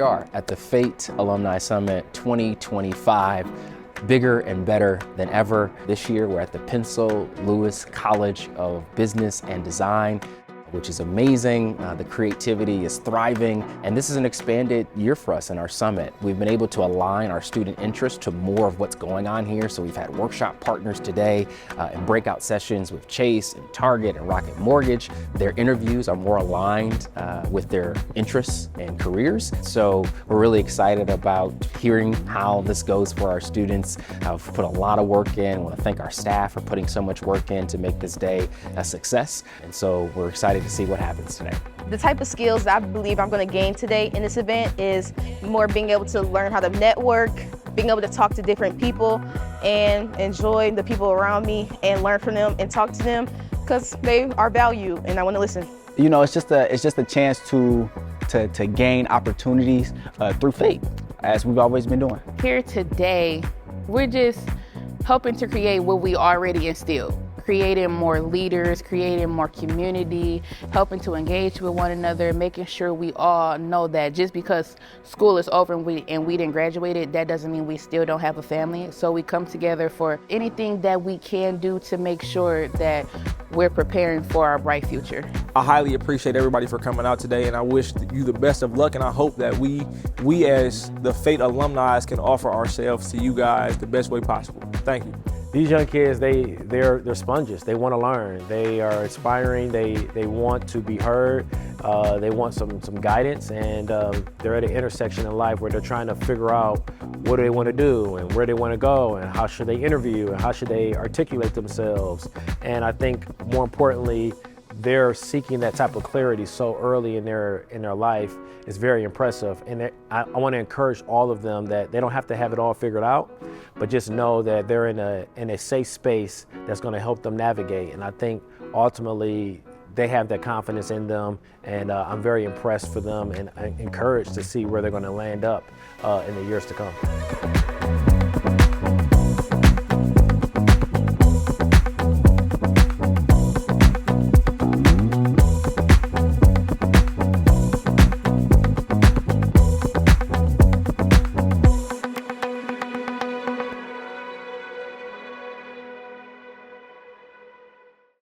are at the FATE Alumni Summit 2025. Bigger and better than ever. This year we're at the Pencil Lewis College of Business and Design, which is amazing. The creativity is thriving, and this is an expanded year for us in our summit. We've been able to align our student interest to more of what's going on here. So we've had workshop partners today and breakout sessions with Chase and Target and Rocket Mortgage. Their interviews are more aligned with their interests and careers. So we're really excited about hearing how this goes for our students. We've put a lot of work in. I want to thank our staff for putting so much work in to make this day a success. And so we're excited to see what happens today. The type of skills that I believe I'm going to gain today in this event is more being able to learn how to network, being able to talk to different people and enjoy the people around me and learn from them and talk to them because they are valued and I want to listen. You know, it's just a chance to gain opportunities through FATE, as we've always been doing. Here today, we're just hoping to create what we already instilled. Creating more leaders, creating more community, helping to engage with one another, making sure we all know that just because school is over and we didn't graduate, that doesn't mean we still don't have a family. So we come together for anything that we can do to make sure that we're preparing for our bright future. I highly appreciate everybody for coming out today, and I wish you the best of luck, and I hope that we as the FATE alumni can offer ourselves to you guys the best way possible. Thank you. These young kids, they're sponges. They want to learn. They are inspiring. They want to be heard. They want some guidance, and they're at an intersection in life where they're trying to figure out what do they want to do and where they want to go and how should they interview and how should they articulate themselves. And I think more importantly, they're seeking that type of clarity so early in their life is very impressive. And I want to encourage all of them that they don't have to have it all figured out, but just know that they're in a safe space that's going to help them navigate. And I think ultimately they have that confidence in them, and I'm very impressed for them and encouraged to see where they're going to land up in the years to come.